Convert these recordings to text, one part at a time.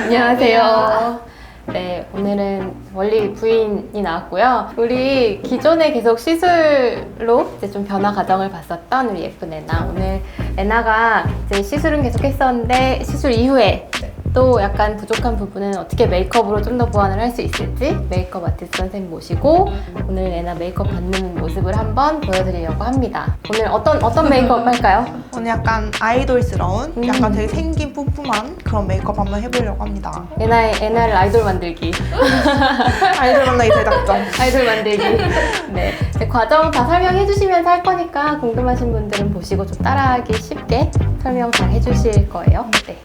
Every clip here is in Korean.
안녕하세요. 네, 오늘은 원리 부인이 나왔고요. 우리 기존에 계속 시술로 이제 좀 변화 과정을 봤었던 우리 예쁜 애나. 오늘 애나가 이제 시술은 계속 했었는데 시술 이후에 또 약간 부족한 부분은 어떻게 메이크업으로 좀 더 보완을 할 수 있을지 메이크업 아티스트 선생님 모시고 오늘 애나 메이크업 받는 모습을 한번 보여드리려고 합니다. 오늘 어떤 메이크업 할까요? 오늘 약간 아이돌스러운, 약간 되게 생긴 뿜뿜한 그런 메이크업 한번 해보려고 합니다. 애나를 아이돌 만들기. 아이돌 만나기 대작전. 아이돌 만들기. 네. 이제 과정 다 설명해 주시면서 할 거니까 궁금하신 분들은 보시고 좀 따라하기 쉽게 설명 잘 해주실 거예요. 네.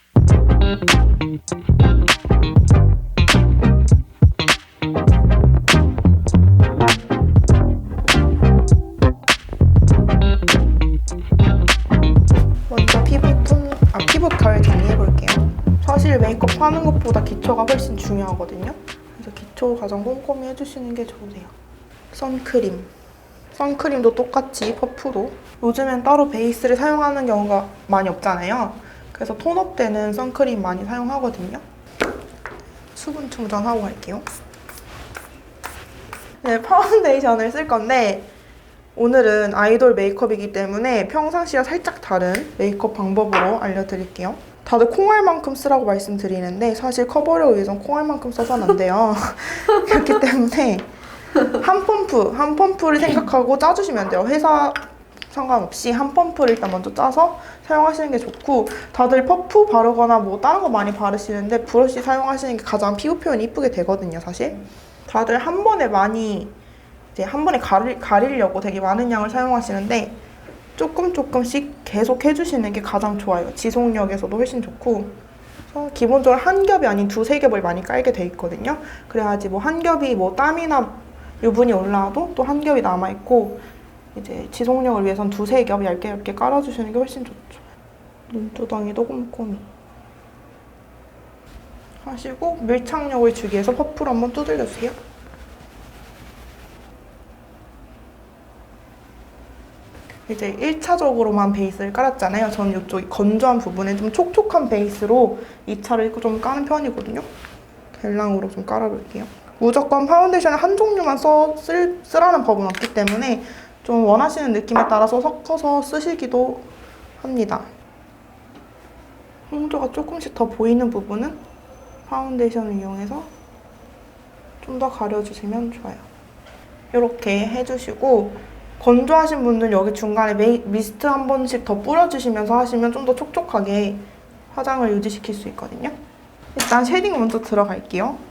먼저 피부 결 정리해볼게요. 사실 메이크업 하는 것보다 기초가 훨씬 중요하거든요. 그래서 기초 가장 꼼꼼히 해주시는 게 좋으세요. 선크림. 선크림도 똑같이 퍼프로. 요즘엔 따로 베이스를 사용하는 경우가 많이 없잖아요. 그래서 톤업 때는 선크림 많이 사용하거든요. 수분 충전하고 갈게요. 네, 파운데이션을 쓸 건데 오늘은 아이돌 메이크업이기 때문에 평상시와 살짝 다른 메이크업 방법으로 알려드릴게요. 다들 콩알만큼 쓰라고 말씀드리는데 사실 커버력을 위해선 콩알만큼 써서는 안 돼요. 그렇기 때문에 한 펌프를 생각하고 짜주시면 돼요. 회사 상관없이 한 펌프를 일단 먼저 짜서 사용하시는 게 좋고, 다들 퍼프 바르거나 뭐 다른 거 많이 바르시는데 브러쉬 사용하시는 게 가장 피부 표현이 이쁘게 되거든요, 사실. 다들 한 번에 한 번에 가리려고 되게 많은 양을 사용하시는데 조금씩 계속 해주시는 게 가장 좋아요. 지속력에서도 훨씬 좋고. 그래서 기본적으로 한 겹이 아닌 두세 겹을 많이 깔게 돼 있거든요. 그래야지 뭐 한 겹이 뭐 땀이나 유분이 올라와도 또 한 겹이 남아있고, 이제 지속력을 위해선 두세 겹 얇게 깔아주시는 게 훨씬 좋죠. 눈두덩이도 꼼꼼히 하시고 밀착력을 주기 위해서 퍼프로 한번 두들겨주세요. 이제 1차적으로만 베이스를 깔았잖아요. 저는 이쪽 건조한 부분에 좀 촉촉한 베이스로 2차를 좀 까는 편이거든요. 겔랑으로 좀 깔아볼게요. 무조건 파운데이션을 한 종류만 쓰라는 법은 없기 때문에 좀 원하시는 느낌에 따라서 섞어서 쓰시기도 합니다. 홍조가 조금씩 더 보이는 부분은 파운데이션을 이용해서 좀 더 가려주시면 좋아요. 이렇게 해주시고, 건조하신 분들 여기 중간에 미스트 한 번씩 더 뿌려주시면서 하시면 좀 더 촉촉하게 화장을 유지시킬 수 있거든요. 일단 쉐딩 먼저 들어갈게요.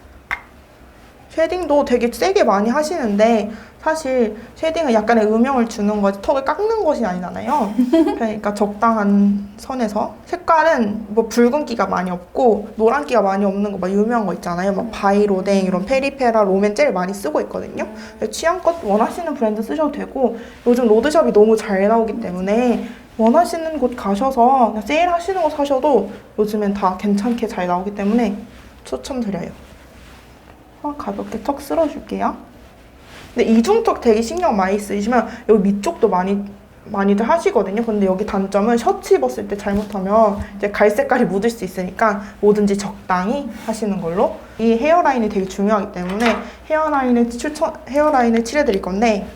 쉐딩도 되게 세게 많이 하시는데 사실 쉐딩은 약간의 음영을 주는 거지 턱을 깎는 것이 아니잖아요. 그러니까 적당한 선에서. 색깔은 뭐 붉은기가 많이 없고 노란기가 많이 없는 거 막 유명한 거 있잖아요. 막 바이로댕 이런 페리페라 롬앤 젤 많이 쓰고 있거든요. 취향껏 원하시는 브랜드 쓰셔도 되고, 요즘 로드샵이 너무 잘 나오기 때문에 원하시는 곳 가셔서 그냥 세일 하시는 거 사셔도 요즘엔 다 괜찮게 잘 나오기 때문에 추천드려요. 가볍게 턱 쓸어줄게요. 근데 이중턱 되게 신경 많이 쓰시면 여기 밑쪽도 많이들 하시거든요. 근데 여기 단점은 셔츠 입었을 때 잘못하면 이제 갈색깔이 묻을 수 있으니까 뭐든지 적당히 하시는 걸로. 이 헤어라인이 되게 중요하기 때문에 헤어라인을 칠해드릴 건데,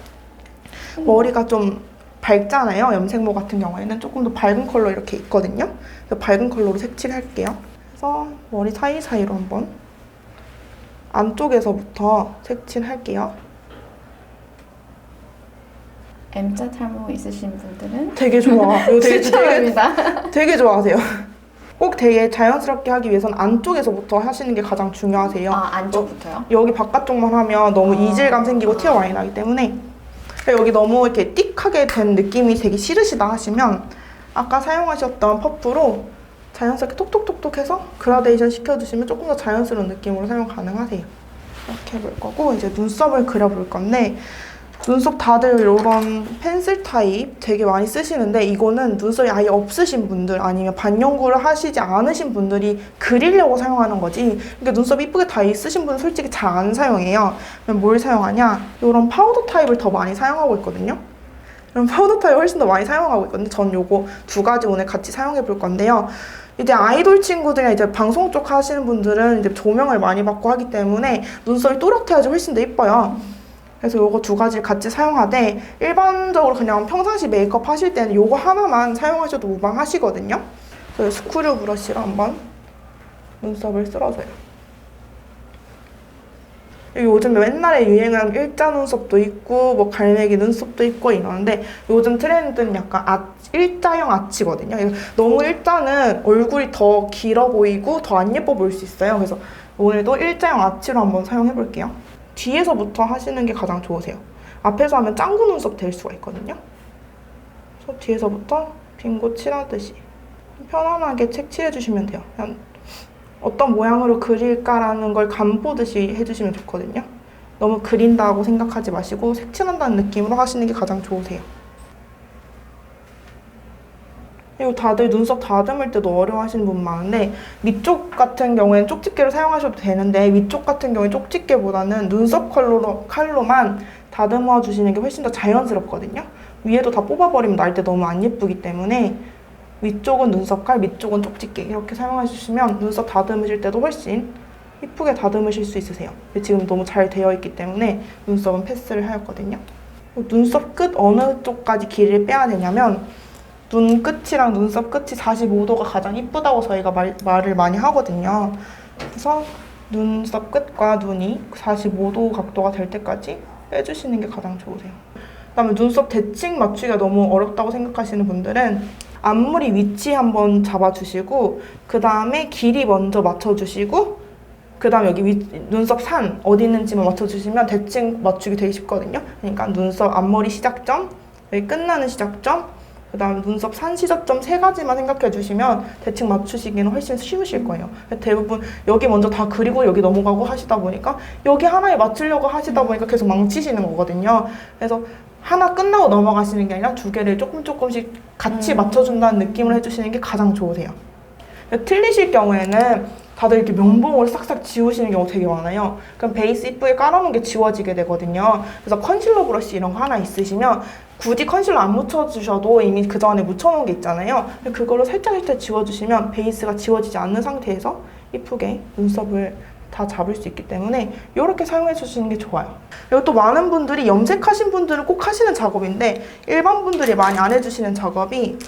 머리가 좀 밝잖아요. 염색모 같은 경우에는 조금 더 밝은 컬러 이렇게 있거든요. 그래서 밝은 컬러로 색칠할게요. 그래서 머리 사이사이로 한번 안쪽에서부터 색칠할게요. M자 탈모 있으신 분들은 되게 좋아. 이거 추천합니다. 되게 좋아하세요. 꼭 되게 자연스럽게 하기 위해서는 안쪽에서부터 하시는 게 가장 중요하세요. 아, 안쪽부터요? 여기 바깥쪽만 하면 너무 이질감 생기고 티가 많이 나기 때문에. 여기 너무 이렇게 띡하게 된 느낌이 되게 싫으시다 하시면 아까 사용하셨던 퍼프로 자연스럽게 톡톡톡톡 해서 그라데이션 시켜주시면 조금 더 자연스러운 느낌으로 사용 가능하세요. 이렇게 해볼 거고, 이제 눈썹을 그려볼 건데, 눈썹 다들 이런 펜슬 타입 되게 많이 쓰시는데 이거는 눈썹이 아예 없으신 분들 아니면 반영구를 하시지 않으신 분들이 그리려고 사용하는 거지, 그러니까 눈썹 이쁘게 다 있으신 분은 솔직히 잘 안 사용해요. 그럼 뭘 사용하냐? 이런 파우더 타입을 더 많이 사용하고 있거든요. 이런 파우더 타입을 훨씬 더 많이 사용하고 있거든요. 전 요거 두 가지 오늘 같이 사용해 볼 건데요. 이제 아이돌 친구들이나 이제 방송 쪽 하시는 분들은 이제 조명을 많이 받고 하기 때문에 눈썹이 또렷해야지 훨씬 더 이뻐요. 그래서 요거 두 가지를 같이 사용하되 일반적으로 그냥 평상시 메이크업 하실 때는 요거 하나만 사용하셔도 무방하시거든요. 그래서 스크류 브러쉬로 한번 눈썹을 쓸어줘요. 요즘 옛날에 유행한 일자 눈썹도 있고 뭐 갈매기 눈썹도 있고 이러는데 요즘 트렌드는 약간 일자형 아치거든요. 너무 일자는 얼굴이 더 길어 보이고 더 안 예뻐 보일 수 있어요. 그래서 오늘도 일자형 아치로 한번 사용해 볼게요. 뒤에서부터 하시는 게 가장 좋으세요. 앞에서 하면 짱구 눈썹 될 수가 있거든요. 그래서 뒤에서부터 빙고 칠하듯이 편안하게 책 칠해주시면 돼요. 그냥 어떤 모양으로 그릴까라는 걸 간보듯이 해주시면 좋거든요. 너무 그린다고 생각하지 마시고 색칠한다는 느낌으로 하시는 게 가장 좋으세요. 그리고 다들 눈썹 다듬을 때도 어려워하시는 분 많은데 밑쪽 같은 경우에는 쪽집게를 사용하셔도 되는데 위쪽 같은 경우에 쪽집게보다는 눈썹 칼로만 다듬어 주시는 게 훨씬 더 자연스럽거든요. 위에도 다 뽑아버리면 날 때 너무 안 예쁘기 때문에 위쪽은 눈썹 칼, 밑쪽은 쪽집게 이렇게 사용해 주시면 눈썹 다듬으실 때도 훨씬 이쁘게 다듬으실 수 있으세요. 근데 지금 너무 잘 되어 있기 때문에 눈썹은 패스를 하였거든요. 눈썹 끝 어느 쪽까지 길이를 빼야 되냐면 눈 끝이랑 눈썹 끝이 45도가 가장 이쁘다고 저희가 말을 많이 하거든요. 그래서 눈썹 끝과 눈이 45도 각도가 될 때까지 빼주시는 게 가장 좋으세요. 그다음에 눈썹 대칭 맞추기가 너무 어렵다고 생각하시는 분들은 앞머리 위치 한번 잡아주시고 그 다음에 길이 먼저 맞춰주시고 그 다음에 여기 눈썹 산 어디 있는지만 맞춰주시면 대칭 맞추기 되게 쉽거든요. 그러니까 눈썹 앞머리 시작점, 여기 끝나는 시작점, 그 다음에 눈썹 산 시작점 세 가지만 생각해 주시면 대칭 맞추시기는 훨씬 쉬우실 거예요. 대부분 여기 먼저 다 그리고 여기 넘어가고 하시다 보니까 여기 하나에 맞추려고 하시다 보니까 계속 망치시는 거거든요. 그래서 하나 끝나고 넘어가시는 게 아니라 두 개를 조금씩 같이 맞춰준다는 느낌을 해주시는 게 가장 좋으세요. 틀리실 경우에는 다들 이렇게 면봉으로 싹싹 지우시는 경우 되게 많아요. 그럼 베이스 이쁘게 깔아놓은 게 지워지게 되거든요. 그래서 컨실러 브러쉬 이런 거 하나 있으시면 굳이 컨실러 안 묻혀주셔도 이미 그 전에 묻혀놓은 게 있잖아요. 그걸로 살짝 지워주시면 베이스가 지워지지 않는 상태에서 이쁘게 눈썹을 다 잡을 수 있기 때문에 이렇게 사용해 주시는 게 좋아요. 그리고 또 많은 분들이 염색하신 분들은 꼭 하시는 작업인데 일반 분들이 많이 안 해주시는 작업이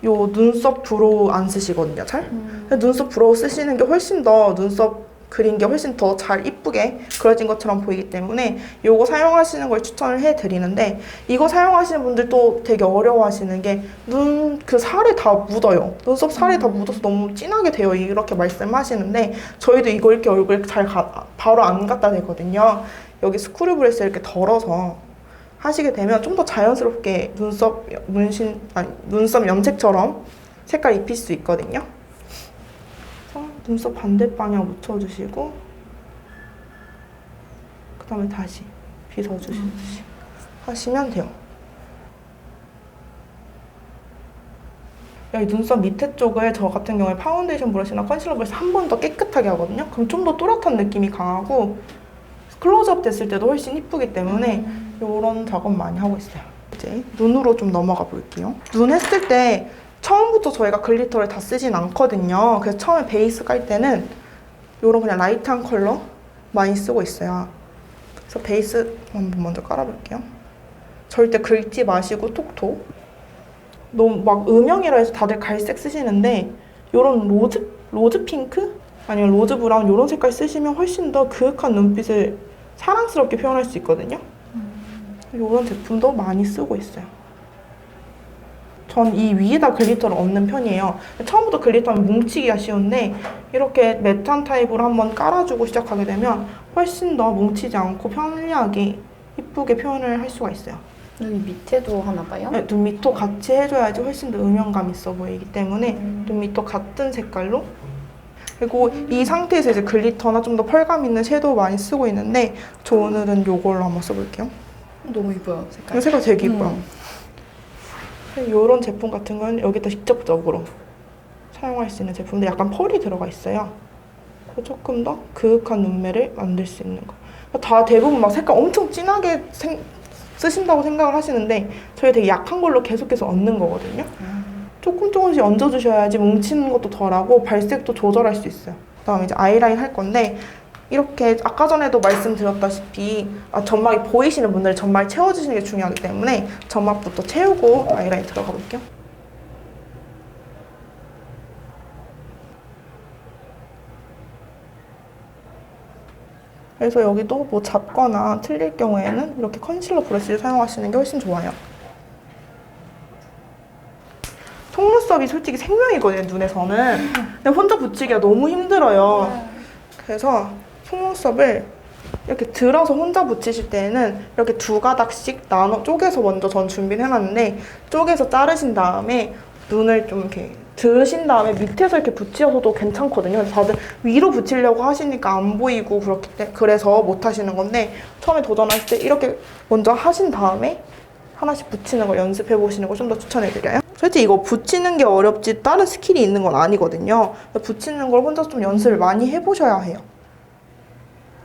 요 눈썹 브로우 안 쓰시거든요, 잘. 눈썹 브로우 쓰시는 게 훨씬 더 눈썹 그린 게 훨씬 더 잘 이쁘게 그려진 것처럼 보이기 때문에 요거 사용하시는 걸 추천을 해드리는데 이거 사용하시는 분들도 되게 어려워하시는 게 눈 그 살에 다 묻어요. 눈썹 살에 다 묻어서 너무 진하게 돼요. 이렇게 말씀하시는데 저희도 이거 이렇게 얼굴에 바로 안 갖다 대거든요. 여기 스크류 브러쉬 이렇게 덜어서 하시게 되면 좀 더 자연스럽게 눈썹 눈썹 염색처럼 색깔 입힐 수 있거든요. 눈썹 반대 방향 묻혀주시고 그 다음에 다시 빗어주시듯이 하시면 돼요. 여기 눈썹 밑에 쪽을 저 같은 경우에 파운데이션 브러쉬나 컨실러 브러쉬 한 번 더 깨끗하게 하거든요. 그럼 좀 더 또렷한 느낌이 강하고 클로즈업 됐을 때도 훨씬 이쁘기 때문에 이런 작업 많이 하고 있어요. 이제 눈으로 좀 넘어가 볼게요. 눈 했을 때 처음부터 저희가 글리터를 다 쓰진 않거든요. 그래서 처음에 베이스 깔 때는 이런 그냥 라이트한 컬러 많이 쓰고 있어요. 그래서 베이스 한번 먼저 깔아볼게요. 절대 긁지 마시고 톡톡. 너무 막 음영이라 해서 다들 갈색 쓰시는데 이런 로즈 핑크? 아니면 로즈 브라운 이런 색깔 쓰시면 훨씬 더 그윽한 눈빛을 사랑스럽게 표현할 수 있거든요. 이런 제품도 많이 쓰고 있어요. 전 이 위에다 글리터를 얹는 편이에요. 처음부터 글리터는 뭉치기가 쉬운데 이렇게 매트한 타입으로 한번 깔아주고 시작하게 되면 훨씬 더 뭉치지 않고 편리하게 이쁘게 표현을 할 수가 있어요. 눈 밑에도 하나 봐요? 네, 눈 밑도 같이 해줘야지 훨씬 더 음영감 있어 보이기 때문에 눈 밑도 같은 색깔로. 그리고 이 상태에서 이제 글리터나 좀 더 펄감 있는 섀도우 많이 쓰고 있는데 저 오늘은 이걸로 한번 써볼게요. 너무 이뻐요, 색깔. 색깔 되게 이뻐요. 이런 제품 같은 건 여기다 직접적으로 사용할 수 있는 제품인데 약간 펄이 들어가 있어요. 조금 더 그윽한 눈매를 만들 수 있는 거. 다 대부분 막 색깔 엄청 진하게 쓰신다고 생각을 하시는데 저희 되게 약한 걸로 계속해서 얹는 거거든요. 조금씩 얹어주셔야지 뭉치는 것도 덜하고 발색도 조절할 수 있어요. 그다음에 이제 아이라인 할 건데 이렇게 아까 전에도 말씀드렸다시피 점막이 보이시는 분들은 점막 채워주시는 게 중요하기 때문에 점막부터 채우고 아이라인 들어가 볼게요. 그래서 여기도 뭐 잡거나 틀릴 경우에는 이렇게 컨실러 브러쉬를 사용하시는 게 훨씬 좋아요. 속눈썹이 솔직히 생명이거든요, 눈에서는. 근데 혼자 붙이기가 너무 힘들어요. 그래서 속눈썹을 이렇게 들어서 혼자 붙이실 때는 이렇게 두 가닥씩 나눠 쪼개서 먼저 전 준비를 해놨는데 쪼개서 자르신 다음에 눈을 좀 이렇게 들으신 다음에 밑에서 이렇게 붙이셔도 괜찮거든요. 그래서 다들 위로 붙이려고 하시니까 안 보이고 그래서 못 하시는 건데 처음에 도전하실 때 이렇게 먼저 하신 다음에 하나씩 붙이는 걸 연습해 보시는 걸 좀 더 추천해드려요. 솔직히 이거 붙이는 게 어렵지 다른 스킬이 있는 건 아니거든요. 붙이는 걸 혼자 좀 연습을 많이 해보셔야 해요.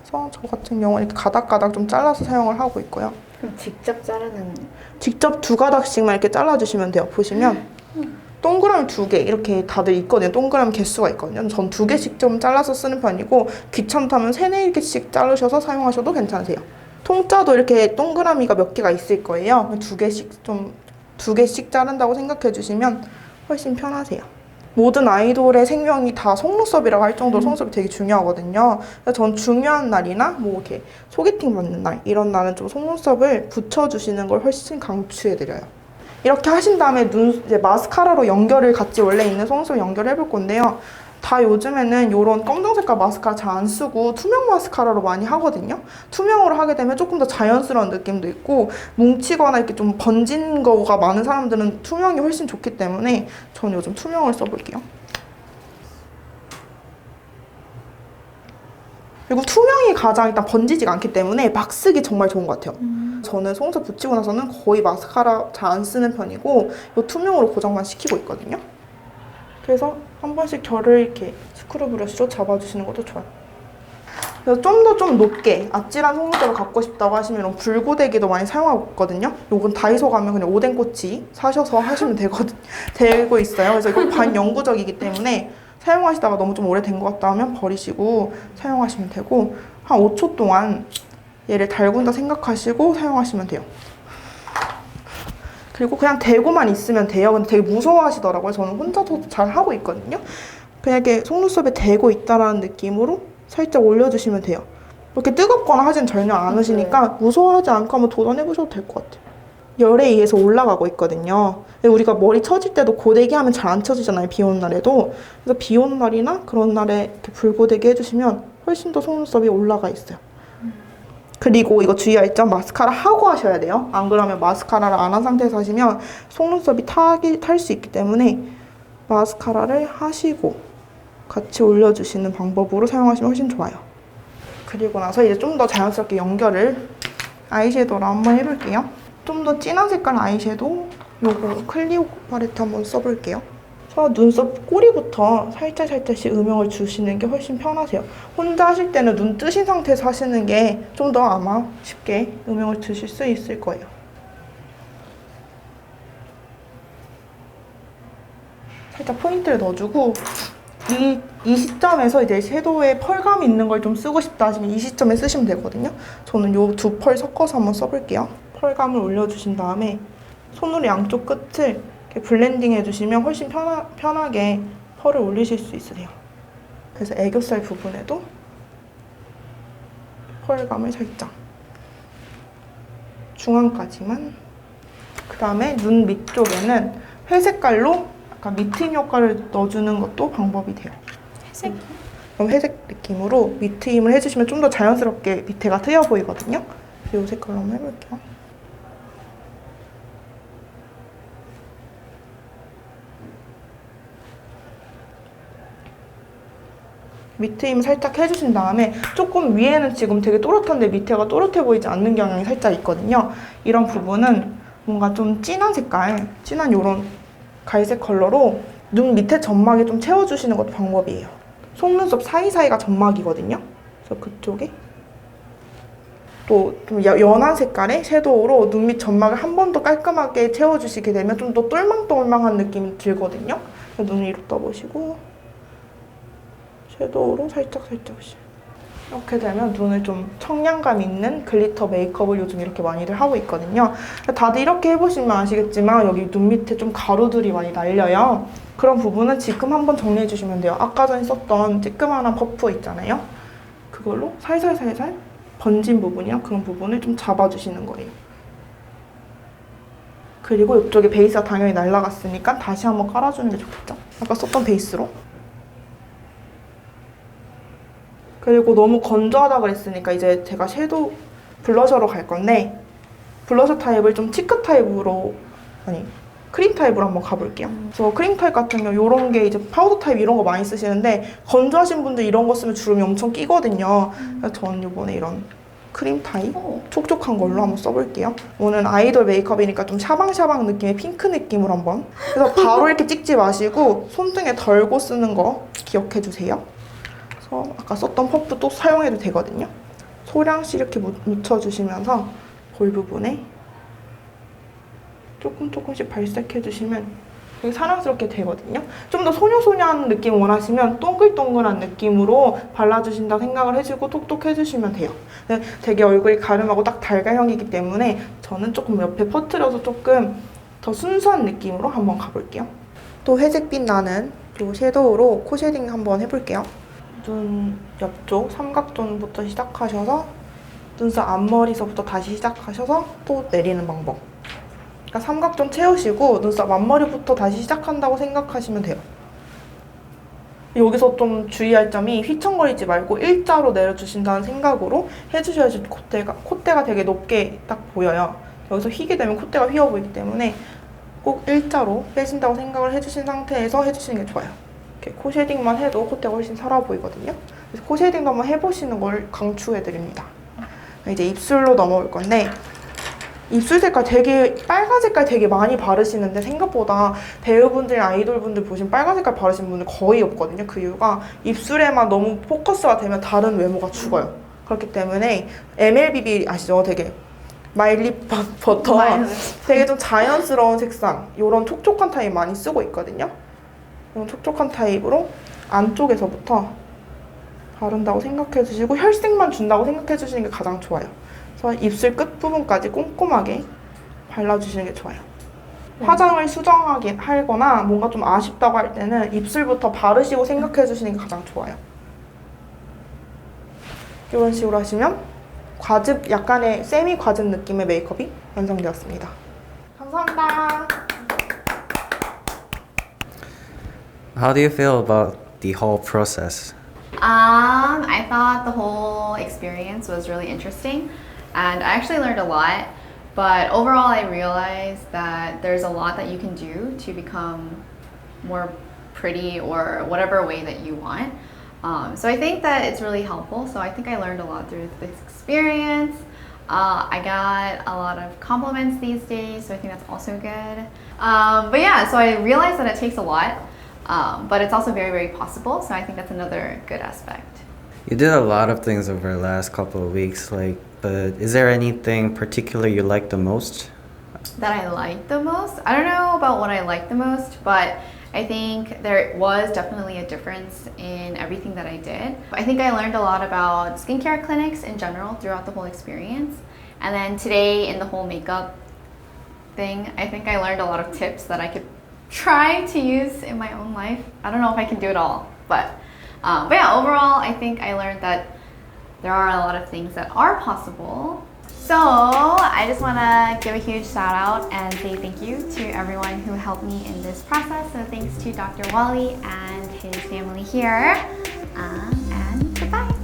그래서 저 같은 경우는 이렇게 가닥가닥 좀 잘라서 사용을 하고 있고요. 그럼 직접 자르는 직접 두 가닥씩만 이렇게 잘라주시면 돼요. 보시면 동그라미 2개 이렇게 다들 있거든요. 동그라미 개수가 있거든요. 전 2개씩 좀 잘라서 쓰는 편이고 귀찮다면 3, 4개씩 자르셔서 사용하셔도 괜찮으세요. 통짜도 이렇게 동그라미가 몇 개가 있을 거예요. 2개씩 자른다고 생각해 주시면 훨씬 편하세요. 모든 아이돌의 생명이 다 속눈썹이라고 할 정도로 속눈썹이 되게 중요하거든요. 그래서 전 중요한 날이나 뭐 이렇게 소개팅 받는 날 이런 날은 좀 속눈썹을 붙여주시는 걸 훨씬 강추해드려요. 이렇게 하신 다음에 이제 마스카라로 연결을 같이 원래 있는 속눈썹 연결을 해볼 건데요. 다 요즘에는 이런 검정색깔 마스카라 잘 안 쓰고 투명 마스카라로 많이 하거든요. 투명으로 하게 되면 조금 더 자연스러운 느낌도 있고 뭉치거나 이렇게 좀 번진 거가 많은 사람들은 투명이 훨씬 좋기 때문에 저는 요즘 투명을 써볼게요. 그리고 투명이 가장 일단 번지지가 않기 때문에 막 쓰기 정말 좋은 것 같아요. 저는 속눈썹 붙이고 나서는 거의 마스카라 잘 안 쓰는 편이고 이 투명으로 고정만 시키고 있거든요. 그래서 한 번씩 결을 이렇게 스크류 브러쉬로 잡아주시는 것도 좋아요. 그래서 좀 더 높게 아찔한 속눈썹을 갖고 싶다고 하시면 이런 불고데기도 많이 사용하고 있거든요. 요건 다이소 가면 그냥 오뎅꼬치 사셔서 하시면 되고 있어요. 그래서 이건 반영구적이기 때문에 사용하시다가 너무 좀 오래된 것 같다 하면 버리시고 사용하시면 되고 한 5초 동안 얘를 달군다 생각하시고 사용하시면 돼요. 그리고 그냥 대고만 있으면 돼요. 근데 되게 무서워하시더라고요. 저는 혼자서도 잘 하고 있거든요. 그냥 이렇게 속눈썹에 대고 있다라는 느낌으로 살짝 올려주시면 돼요. 이렇게 뜨겁거나 하진 전혀 않으시니까 무서워하지 않고 한번 도전해보셔도 될 것 같아요. 열에 의해서 올라가고 있거든요. 우리가 머리 쳐질 때도 고데기 하면 잘 안 쳐지잖아요. 비 오는 날에도. 그래서 비 오는 날이나 그런 날에 이렇게 불고데기 해주시면 훨씬 더 속눈썹이 올라가 있어요. 그리고 이거 주의할 점 마스카라 하고 하셔야 돼요. 안 그러면 마스카라를 안 한 상태에서 하시면 속눈썹이 탈 수 있기 때문에 마스카라를 하시고 같이 올려주시는 방법으로 사용하시면 훨씬 좋아요. 그리고 나서 이제 좀 더 자연스럽게 연결을 아이섀도우로 한번 해볼게요. 좀 더 진한 색깔 아이섀도우 요거 클리오 팔레트 한번 써볼게요. 눈썹 꼬리부터 살짝씩 음영을 주시는 게 훨씬 편하세요. 혼자 하실 때는 눈 뜨신 상태에서 하시는 게 좀 더 아마 쉽게 음영을 주실 수 있을 거예요. 살짝 포인트를 넣어주고 이 시점에서 이제 섀도우에 펄감이 있는 걸 좀 쓰고 싶다 하시면 이 시점에 쓰시면 되거든요. 저는 요 두 펄 섞어서 한번 써볼게요. 펄감을 올려주신 다음에 손으로 양쪽 끝을 이렇게 블렌딩 해주시면 훨씬 편하게 펄을 올리실 수 있으세요. 그래서 애교살 부분에도 펄감을 살짝 중앙까지만. 그 다음에 눈 밑쪽에는 회색깔로 약간 밑트임 효과를 넣어주는 것도 방법이 돼요. 회색? 그럼 회색 느낌으로 밑트임을 해주시면 좀 더 자연스럽게 밑에가 트여 보이거든요. 이 색깔로 한번 해볼게요. 밑트임 살짝 해주신 다음에 조금 위에는 지금 되게 또렷한데 밑에가 또렷해 보이지 않는 경향이 살짝 있거든요. 이런 부분은 뭔가 좀 진한 색깔, 진한 이런 갈색 컬러로 눈 밑에 점막에 좀 채워주시는 것도 방법이에요. 속눈썹 사이사이가 점막이거든요. 그래서 그쪽에 또 좀 연한 색깔의 섀도우로 눈 밑 점막을 한 번 더 깔끔하게 채워주시게 되면 좀 더 똘망똘망한 느낌이 들거든요. 눈을 이렇게 떠보시고 섀도우로 살짝씩 이렇게 되면 눈을 좀 청량감 있는 글리터 메이크업을 요즘 이렇게 많이들 하고 있거든요. 다들 이렇게 해보시면 아시겠지만 여기 눈 밑에 좀 가루들이 많이 날려요. 그런 부분은 지금 한번 정리해 주시면 돼요. 아까 전에 썼던 쬐끄만한 퍼프 있잖아요. 그걸로 살살살살 번진 부분이랑 그런 부분을 좀 잡아주시는 거예요. 그리고 이쪽에 베이스가 당연히 날라갔으니까 다시 한번 깔아주는 게 좋겠죠? 아까 썼던 베이스로. 그리고 너무 건조하다 그랬으니까 이제 제가 섀도우 블러셔로 갈 건데 블러셔 타입을 좀 치크 타입으로 크림 타입으로 한번 가볼게요. 그래서 크림 타입 같은 경우 이런 게 이제 파우더 타입 이런 거 많이 쓰시는데 건조하신 분들 이런 거 쓰면 주름이 엄청 끼거든요. 그래서 저는 이번에 이런 크림 타입 촉촉한 걸로 한번 써볼게요. 오늘 아이돌 메이크업이니까 좀 샤방샤방 느낌의 핑크 느낌으로 한번. 그래서 바로 이렇게 찍지 마시고 손등에 덜고 쓰는 거 기억해 주세요. 그래서 아까 썼던 퍼프 또 사용해도 되거든요. 소량씩 이렇게 묻혀주시면서 볼 부분에 조금씩 발색해주시면 되게 사랑스럽게 되거든요. 좀 더 소녀소녀한 느낌 원하시면 동글동글한 느낌으로 발라주신다 생각을 해주고 톡톡 해주시면 돼요. 근데 되게 얼굴이 가름하고 딱 달걀형이기 때문에 저는 조금 옆에 퍼트려서 조금 더 순수한 느낌으로 한번 가볼게요. 또 회색빛 나는 이 섀도우로 코 쉐딩 한번 해볼게요. 눈 옆쪽 삼각존부터 시작하셔서 눈썹 앞머리서부터 다시 시작하셔서 또 내리는 방법. 그러니까 삼각존 채우시고 눈썹 앞머리부터 다시 시작한다고 생각하시면 돼요. 여기서 좀 주의할 점이 휘청거리지 말고 일자로 내려주신다는 생각으로 해주셔야지 콧대가 되게 높게 딱 보여요. 여기서 휘게 되면 콧대가 휘어 보이기 때문에 꼭 일자로 빼신다고 생각을 해주신 상태에서 해주시는 게 좋아요. 이렇게 코 쉐딩만 해도 콧대가 훨씬 살아 보이거든요. 그래서 코 쉐딩도 한번 해보시는 걸 강추해드립니다. 이제 입술로 넘어올 건데 입술 색깔 빨간 색깔 되게 많이 바르시는데 생각보다 배우분들이나 아이돌분들 보시면 빨간 색깔 바르시는 분들 거의 없거든요. 그 이유가 입술에만 너무 포커스가 되면 다른 외모가 죽어요. 그렇기 때문에 MLBB 아시죠? 되게 마일립 버터 되게 좀 자연스러운 색상 이런 촉촉한 타입 많이 쓰고 있거든요. 이런 촉촉한 타입으로 안쪽에서부터 바른다고 생각해 주시고 혈색만 준다고 생각해 주시는 게 가장 좋아요. 그래서 입술 끝부분까지 꼼꼼하게 발라주시는 게 좋아요. 화장을 수정하게 하거나 뭔가 좀 아쉽다고 할 때는 입술부터 바르시고 생각해 주시는 게 가장 좋아요. 이런 식으로 하시면 약간의 세미 과즙 느낌의 메이크업이 완성되었습니다. 감사합니다. How do you feel about the whole process? I thought the whole experience was really interesting and I actually learned a lot, but overall I realized that there's a lot that you can do to become more pretty or whatever way that you want. So I think that it's really helpful. So I think I learned a lot through this experience. I got a lot of compliments these days, so I think that's also good. But yeah, so I realized that it takes a lot. But it's also very, very possible, so I think that's another good aspect. You did a lot of things over the last couple of weeks, but is there anything particular you like the most? That I like the most? I don't know about what I like the most, but I think there was definitely a difference in everything that I did. I think I learned a lot about skincare clinics in general throughout the whole experience. And then today in the whole makeup thing, I think I learned a lot of tips that I could try to use in my own life. I don't know if I can do it all, but yeah, overall, I think I learned that there are a lot of things that are possible. So I just want to give a huge shout out and say thank you to everyone who helped me in this process. So thanks to Dr. Wally and his family here, and goodbye.